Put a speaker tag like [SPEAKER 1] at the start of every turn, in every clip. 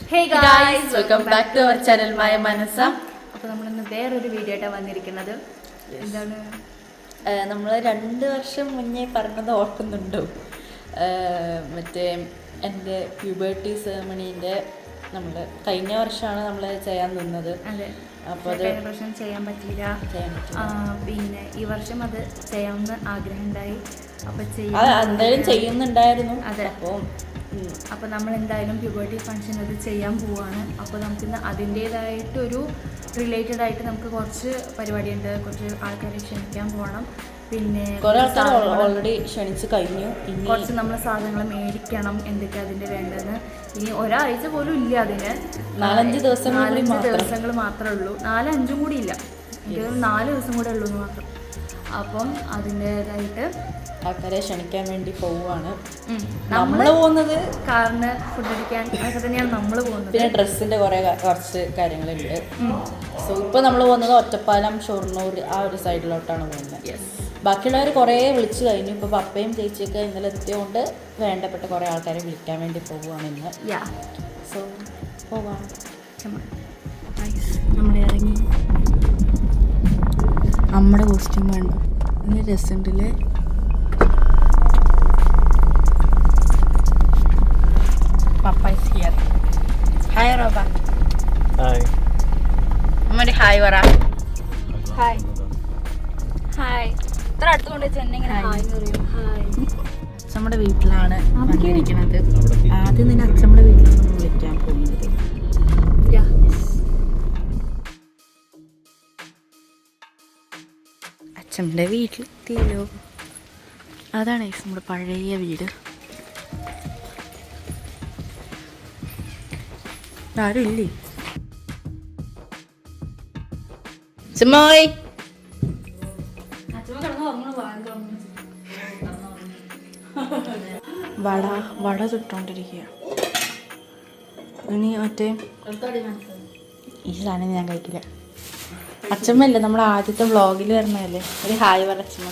[SPEAKER 1] Hey guys, welcome back to our channel Maya Manasa.
[SPEAKER 2] അപ്പോൾ നമ്മൾ ഇന്ന് വേറൊരു വീഡിയോ ആയിട്ടാണ് വന്നിരിക്കുന്നത്. എന്താണ്
[SPEAKER 1] നമ്മൾ 2 വർഷം മുന്നേ പറഞ്ഞത് ഓർക്കുന്നുണ്ടോ? മറ്റേ എൻ്റെ പ്യൂബർട്ടി സെറമണീൻ്റെ നമ്മൾ കഴിഞ്ഞ വർഷമാണ് നമ്മൾ ചെയ്യാൻ നിന്നത്.
[SPEAKER 2] അതെ,
[SPEAKER 1] അപ്പോൾ അത്
[SPEAKER 2] കഴിഞ്ഞ വർഷം ചെയ്യാൻ പറ്റില്ല. പിന്നെ ഈ വർഷം അത് ചെയ്യാമെന്ന് ആഗ്രഹം ഉണ്ടായി. അപ്പോൾ
[SPEAKER 1] എന്തായാലും ചെയ്യുന്നുണ്ടായിരുന്നു.
[SPEAKER 2] അതെ, അപ്പോൾ നമ്മൾ എന്തായാലും പ്യൂബർട്ടി ഫംഗ്ഷൻ അത് ചെയ്യാൻ പോവുകയാണ്. അപ്പോൾ നമുക്കിന്ന് അതിൻ്റേതായിട്ടൊരു റിലേറ്റഡ് ആയിട്ട് നമുക്ക് കുറച്ച് പരിപാടിയുണ്ട്. കുറച്ച് ആൾക്കാരെ ക്ഷണിക്കാൻ പോകണം. പിന്നെ
[SPEAKER 1] കുറേ ആൾക്കാർ ഓൾറെഡി ക്ഷണിച്ച് കഴിഞ്ഞു.
[SPEAKER 2] കുറച്ച് നമ്മൾ സാധനങ്ങൾ മേടിക്കണം. എന്തൊക്കെയാണ് അതിൻ്റെ വേണ്ടതെന്ന്. ഇനി ഒരാഴ്ച പോലും ഇല്ല, അതിന്
[SPEAKER 1] 4-5
[SPEAKER 2] ദിവസങ്ങൾ മാത്രമേ ഉള്ളൂ. 4-5 കൂടി ഇല്ല, എനിക്ക് 4 ദിവസം കൂടെ ഉള്ളൂ എന്ന് മാത്രം. അപ്പം അതിൻ്റേതായിട്ട്
[SPEAKER 1] ആൾക്കാരെ ക്ഷണിക്കാൻ വേണ്ടി പോവുകയാണ്. നമ്മൾ പോകുന്നത്
[SPEAKER 2] കാറിന് ഫുഡ് അടിക്കാൻ അതൊക്കെ തന്നെയാണ് നമ്മൾ പോകുന്നത്.
[SPEAKER 1] പിന്നെ ഡ്രസ്സിൻ്റെ കുറച്ച് കാര്യങ്ങളുണ്ട്. സോ ഇപ്പോൾ നമ്മൾ പോകുന്നത് ഒറ്റപ്പാലം, ഷൊർണൂർ ആ ഒരു സൈഡിലോട്ടാണ് പോകുന്നത്. ബാക്കിയുള്ളവർ കുറേ വിളിച്ചു കഴിഞ്ഞു. ഇപ്പോൾ പപ്പയും ചേച്ചിയൊക്കെ ഇന്നലെ എത്തിയതുകൊണ്ട് വേണ്ടപ്പെട്ട കുറേ ആൾക്കാരെ വിളിക്കാൻ വേണ്ടി പോവുകയാണ് ഇന്ന്. സോ പോവാം. നമ്മൾ ഇറങ്ങി. നമ്മുടെ കോസ്റ്റ്യൂം വേണ്ട ഇനി രസമുണ്ടല്ലേ. Papa is here. Hi, Roba.
[SPEAKER 3] Hi.
[SPEAKER 1] Mari hi vara.
[SPEAKER 2] Hi. Hi. ഇത്ര അടുത്തുകൊണ്ട് ചെന്നിങ്ങനെ ഹായ് എന്ന് പറയും. ഹായ്.
[SPEAKER 1] അച്ഛമ്മയുടെ വീട്ടിലാണ് വന്നിരിക്കുന്നത്. ആദ്യം തന്നെ അച്ഛമ്മയുടെ വീട്ടിലാണ് വിളിക്കാൻ പോകുന്നത്. അച്ഛമ്മയുടെ വീട്ടിലെത്തിയല്ലോ. അതാണ് നമ്മുടെ പഴയ വീട്. ആരും ഇല്ലേ? ചുമ്മായി വട ചുട്ടോണ്ടിരിക്കുക. ഇനി മറ്റേ ഈ സാധനം ഞാൻ കഴിക്കില്ല. അച്ഛമ്മല്ലേ നമ്മുടെ ആദ്യത്തെ വ്ളോഗിൽ വരുന്നതല്ലേ. ഒരു ഹായ് പറ അച്ഛമ്മ.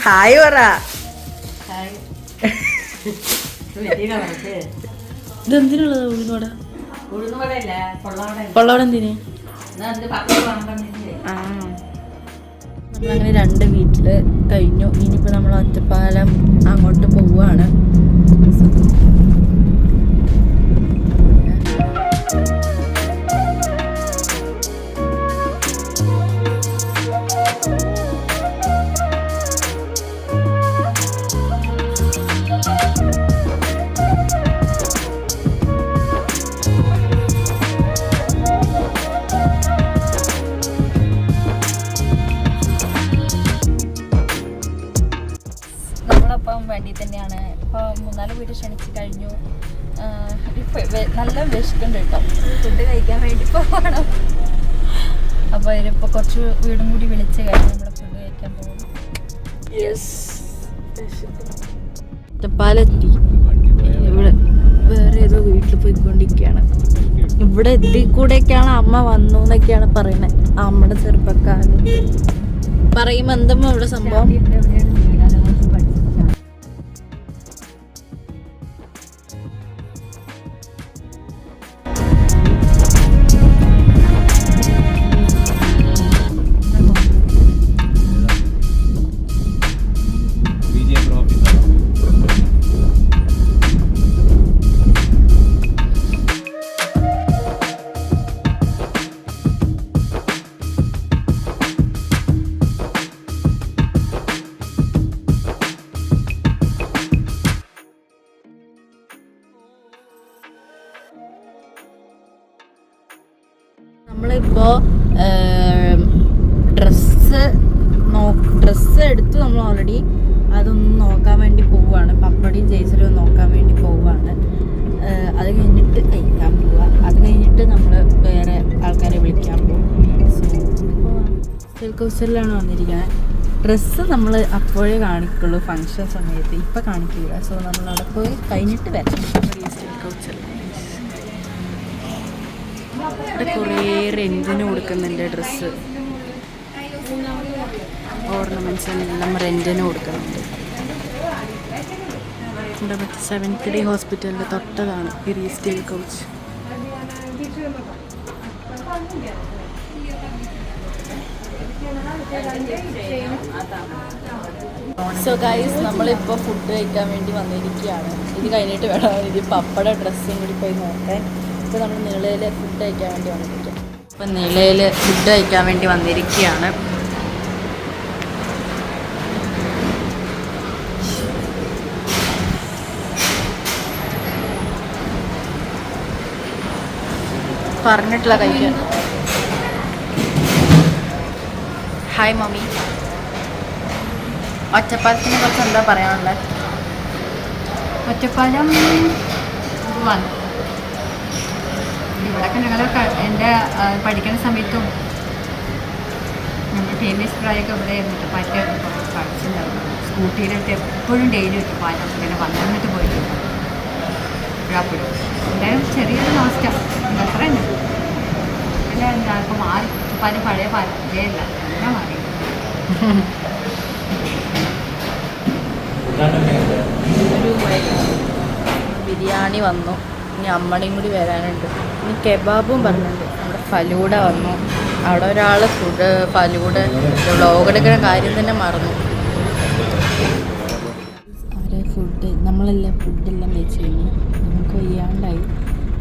[SPEAKER 1] ഹായ് പറ. ഇതെന്തിനുള്ളത്? ഉഴുന്നുവട. കൊള്ളവട എന്തിന്? നമ്മളങ്ങനെ 2 വീട്ടിൽ കഴിഞ്ഞു. ഇനിയിപ്പോൾ നമ്മൾ ഒറ്റപ്പാലം അങ്ങോട്ട് പോവുകയാണ്. വേണ്ടി തന്നെയാണ്. ഇപ്പോൾ 3-4 വീട് ക്ഷണിച്ച് കഴിഞ്ഞു. ഇപ്പോൾ നല്ല വിശക്കുണ്ട് കേട്ടോ. ഫുഡ് കഴിക്കാൻ വേണ്ടി പോകണം. അപ്പോൾ ഇതിപ്പോൾ കുറച്ച് വീടും കൂടി വിളിച്ച് കഴിഞ്ഞ് നമ്മൾ ഫുഡ് കഴിക്കാൻ പോകും. ഒറ്റപ്പാലെത്തി. ഇവിടെ വേറെ ഏതോ വീട്ടിൽ പോയിക്കൊണ്ടിരിക്കുകയാണ്. ഇവിടെ എത്തിക്കൂടെയൊക്കെയാണ് അമ്മ വന്നു എന്നൊക്കെയാണ് പറയുന്നത്. അമ്മയുടെ ചെറുപ്പക്കാലത്ത് പറയുമ്പോൾ എന്തമ്മ ഇവിടെ സംഭവം? നമ്മളിപ്പോൾ ഡ്രസ്സ് എടുത്തു. നമ്മൾ ഓൾറെഡി അതൊന്ന് നോക്കാൻ വേണ്ടി പോവുകയാണ്. പപ്പടിയും ജയ്സലും നോക്കാൻ വേണ്ടി പോവുകയാണ്. അത് കഴിഞ്ഞിട്ട് കഴിക്കാൻ പോവുക. അത് കഴിഞ്ഞിട്ട് നമ്മൾ വേറെ ആൾക്കാരെ വിളിക്കാൻ പോകും. സിൽക്ക് ഹൗസിലാണ് വന്നിരിക്കുന്നത്. ഡ്രസ്സ് നമ്മൾ അപ്പോഴേ കാണിക്കുള്ളൂ ഫങ്ഷൻ സമയത്ത്, ഇപ്പം കാണിക്കില്ല. സോ നമ്മൾ അവിടെ പോയി കഴിഞ്ഞിട്ട് വരാം. സിൽക്ക് ഹൗസിൽ ഇവിടെ കുറേ റെൻറ്റിന് കൊടുക്കുന്നുണ്ട് ഡ്രസ്സ്. ഓർണമെൻറ്റ്സ് എല്ലാം റെൻറ്റിന് കൊടുക്കുന്നുണ്ട്. സെവൻത് ഡേ ഹോസ്പിറ്റലിൻ്റെ തൊട്ടതാണ് ഈ റീസ്റ്റേൽ കോച്ച്. സോ ഗൈസ്, നമ്മളിപ്പോൾ ഫുഡ് കഴിക്കാൻ വേണ്ടി വന്നിരിക്കുകയാണ്. ഇത് കഴിഞ്ഞിട്ട് വേണം ഇത് പപ്പട ഡ്രസ്സും കൂടി പോയി നോക്കാൻ. ഇപ്പോൾ നമ്മൾ നീളയിൽ ഫുഡ് കഴിക്കാൻ വേണ്ടി വന്നിരിക്കുക. ഇപ്പം നീളയിൽ ഫുഡ് കഴിക്കാൻ വേണ്ടി വന്നിരിക്കുകയാണ്. പറഞ്ഞിട്ടില്ല കഴിക്കാൻ. Hi mummy. ഒറ്റപ്പാലത്തിനെ കുറിച്ച് എന്താ പറയാനുള്ളത്?
[SPEAKER 3] ഒറ്റപ്പാലം വന്നു ഇവിടെയൊക്കെ ഞങ്ങൾ എൻ്റെ പഠിക്കുന്ന സമയത്തും ഞങ്ങൾ ടീനേജ് പ്രായമൊക്കെ ഇവിടെ ഇരുന്നിട്ട് പഠിച്ചിട്ടുണ്ടായിരുന്നു. സ്കൂട്ടിയിലൊക്കെ എപ്പോഴും ഡെയിലി ഒറ്റപ്പാലം ഇങ്ങനെ വന്നിട്ട് പോയിട്ടുണ്ട്. എപ്പോഴും എന്തായാലും ചെറിയൊരു നഷ്ടം അത്ര തന്നെ. പിന്നെ ഇപ്പോൾ മാറി ഒറ്റപ്പാലം പഴയ പാലത്തില്ല എല്ലാം മാറി.
[SPEAKER 1] ബിരിയാണി വന്നു, ഇനി അമ്മടിയും കൂടി വരാനുണ്ട്. ഇനി കെബാബും പറഞ്ഞിട്ടുണ്ട്. നമ്മുടെ ഫലൂഡ വന്നു. അവിടെ ഒരാൾ ഫലൂഡ വ്ലോഗ് എടുക്കുന്ന കാര്യം തന്നെ മറന്നു. അവരെ നമ്മളെല്ലാം ഫുഡെല്ലാം കഴിച്ച് കഴിഞ്ഞു. നമുക്ക് വയ്യാണ്ടായി,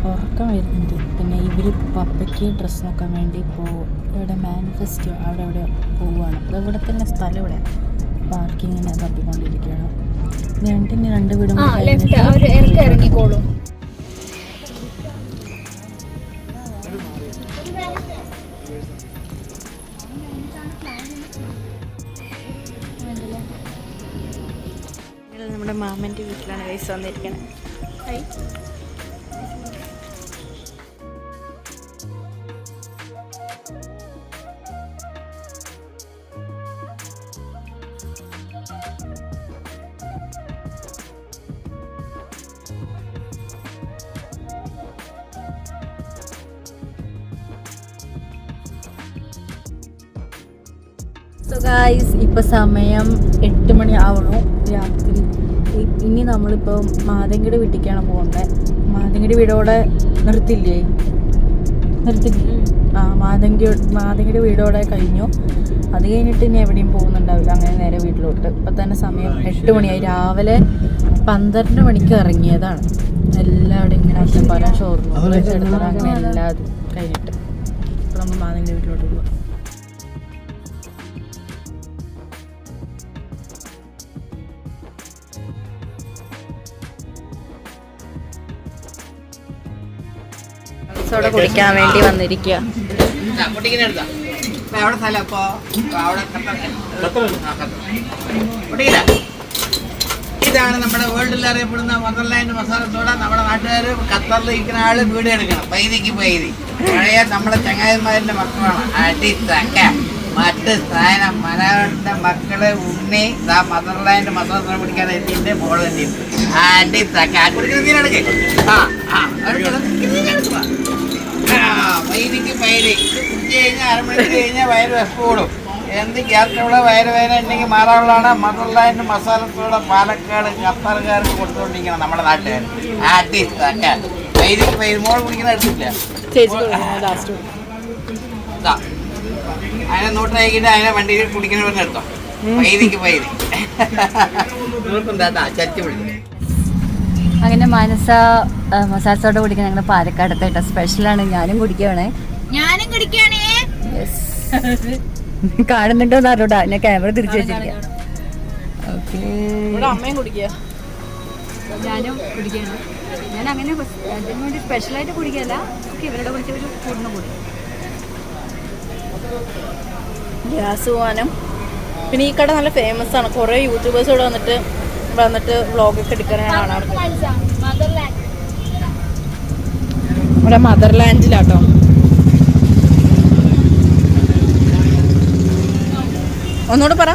[SPEAKER 1] ഉറക്കം വരുന്നുണ്ട്. പിന്നെ ഇവർ പപ്പയ്ക്ക് ഡ്രസ്സ് നോക്കാൻ വേണ്ടി ഇവിടെ മാനിഫെസ്റ്റോ അവിടെ പോവുകയാണ്. ഇവിടെ തന്നെ സ്ഥലം ഇവിടെ പാർക്കിങ്ങിനെ തപ്പിക്കൊണ്ടിരിക്കുകയാണ്. രണ്ട് വീടും
[SPEAKER 2] ഇറങ്ങിക്കോളും.
[SPEAKER 1] നമ്മുടെ മാമൻ്റെ വീട്ടിലാണ് കൈസ് വന്നിരിക്കണേ. സോ ഗായ്സ്, ഇപ്പോൾ സമയം 8 മണി ആവണു രാത്രി. ഇനി നമ്മളിപ്പോൾ മാതങ്കിയുടെ വീട്ടിലേക്കാണ് പോകേണ്ടത്. മാതങ്കിയുടെ വീടോടെ നിർത്തില്ലേ? മാതങ്കിയുടെ വീടോടെ കഴിഞ്ഞു. അത് കഴിഞ്ഞിട്ട് ഇനി എവിടെയും പോകുന്നുണ്ടാവില്ല. അങ്ങനെ നേരെ വീട്ടിലോട്ട്. ഇപ്പം തന്നെ സമയം 8 മണിയായി. രാവിലെ 12 മണിക്ക് ഇറങ്ങിയതാണ്. എല്ലാവരും ഇങ്ങനെ ഒറ്റപ്പാലം ഷോറൂം എടുത്തത് അങ്ങനെ എല്ലാം കഴിഞ്ഞിട്ട് ഇപ്പം നമ്മൾ മാതങ്കിയുടെ വീട്ടിലോട്ട് പോകാം. സോഡ കുടിക്കാൻ വേണ്ടി വന്നിരിക്കുക.
[SPEAKER 4] ഇതാണ് നമ്മുടെ വേൾഡിൽ അറിയപ്പെടുന്ന മദർലാൻഡ് മസാല സോഡ. നമ്മുടെ നാട്ടുകാർ ഖത്തറിൽ ഇരിക്കുന്ന ആള് വീട് എടുക്കണം. പൈതിക്ക് പൈതി പഴയ നമ്മുടെ ചങ്ങാതിമാരുടെ മക്കളാണ്. അടി തക്ക മറ്റ് സാധനം മലയാളത്തിന്റെ മക്കള് ഉണ്ണി മദർലാൻഡ് മസാല സോഡ പിടിക്കാൻ എത്തിയിട്ട് മോള് എത്തിയിട്ട് അടി തക്ക കുടിക്കുന്നതിനടുക്ക് പൈതിക്ക് പൈതി കുടിച്ചു കഴിഞ്ഞാൽ അരമണിക്കൂർ കഴിഞ്ഞാൽ വയറ് വിശപ്പോടും. എന്ത് ഗ്യാസിനുള്ള വയറുവേദന ഉണ്ടെങ്കിൽ മാറാനുള്ളതാണ് മദർലാൻഡ് മസാല സോഡ. പാലക്കാട് ഖത്തറുകാർക്ക് കൊടുത്തുകൊണ്ടിരിക്കണം നമ്മുടെ നാട്ടുകാർ. ആട്ടി പൈതിക്ക് പൈതി മോൾ കുടിക്കുന്ന എടുത്തില്ല. അതിനെ നോട്ടാക്കിയിട്ട് അതിനെ വണ്ടിയിൽ കുടിക്കുന്നവരുടെ എടുത്തോ. പൈതിക്ക് പൈതി ചച്ചു വിളിച്ചു.
[SPEAKER 3] അങ്ങനെ മസാല സോഡ കുടിക്കാൻ ഞങ്ങൾ പാലക്കാടത്തെ കേട്ടോ. സ്പെഷ്യലാണ്. ഞാനും കുടിക്കുകയാണേ. കാണുന്നുണ്ടോ എന്ന് അറിയൂടാ. ഞാൻ ക്യാമറ തിരിച്ചു വെച്ചിരിക്കാം. ഓക്കെ,
[SPEAKER 1] അമ്മയും കുടിക്കുക,
[SPEAKER 3] ഞാനും കുടിക്കുകയാണ്. ഞാൻ അങ്ങനെ അതിന് വേണ്ടി സ്പെഷ്യലായിട്ട് കുടിക്കുകയല്ല. ഓക്കെ, ഇവരുടെ കുറിച്ച് ഒരു കൂടുന്ന കൂടി
[SPEAKER 1] ഗ്യാസ് പോകാനും. പിന്നെ ഈ കട നല്ല ഫേമസ് ആണ്. കുറേ യൂട്യൂബേഴ്സ് ഇവിടെ വന്നിട്ട് വ്ളോഗൊക്കെ എടുക്കാൻ ഞാൻ കാണാറുണ്ട്. ഇവിടെ മദർലാൻഡിലാട്ടോ. ഒന്നുകൂടെ പറ.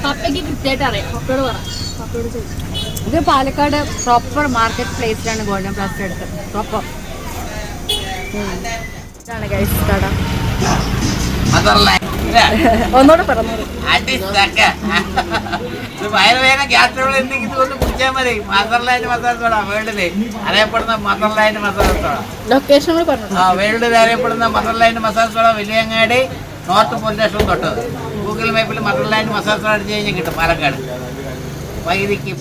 [SPEAKER 2] പപ്പയ്ക്ക് കൃത്യമായിട്ട് അറിയാം. പപ്പയോട് പറ. പപ്പയോട് ചോദിച്ചു.
[SPEAKER 3] ഇത് പാലക്കാട് പ്രോപ്പർ മാർക്കറ്റ് പ്ലേസിലാണ് ഗോൾഡൻ പ്ലാസ്റ്റ് എടുത്തത്. പ്രോപ്പർ
[SPEAKER 1] ഇതാണ് ഗൈസ് കട.
[SPEAKER 4] മദർലാൻഡ്
[SPEAKER 1] ഒന്നുകൂടെ പറഞ്ഞു.
[SPEAKER 4] അടിച്ചക്ക. ഇത് വയറുവേദന ഗ്യാസ് ട്രബിൾ എന്തെങ്കിലും ഒന്ന് കുടിച്ചാൽ മതി. മദർലാൻഡ് മസാല സോഡ വേൾഡില് അറിയപ്പെടുന്ന മദർലാൻഡ് മസാല സോഡ.
[SPEAKER 1] ലൊക്കേഷൻ കൂടി പറഞ്ഞു.
[SPEAKER 4] വേൾഡിൽ അറിയപ്പെടുന്ന motherland masala soda Valiyangadi north police station തൊട്ടത്. ഗൂഗിൾ മാപ്പിൽ മദർലാൻഡ് മസാല സോഡ അടിച്ച് കഴിഞ്ഞാൽ കിട്ടും. പാലക്കാട് വൈദിക്ക്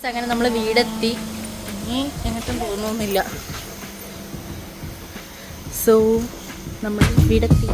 [SPEAKER 1] അങ്ങനെ നമ്മൾ വീടെത്തി. എങ്ങോട്ടും തോന്നുന്നില്ല. സോ നമ്മൾ വീടെത്തി.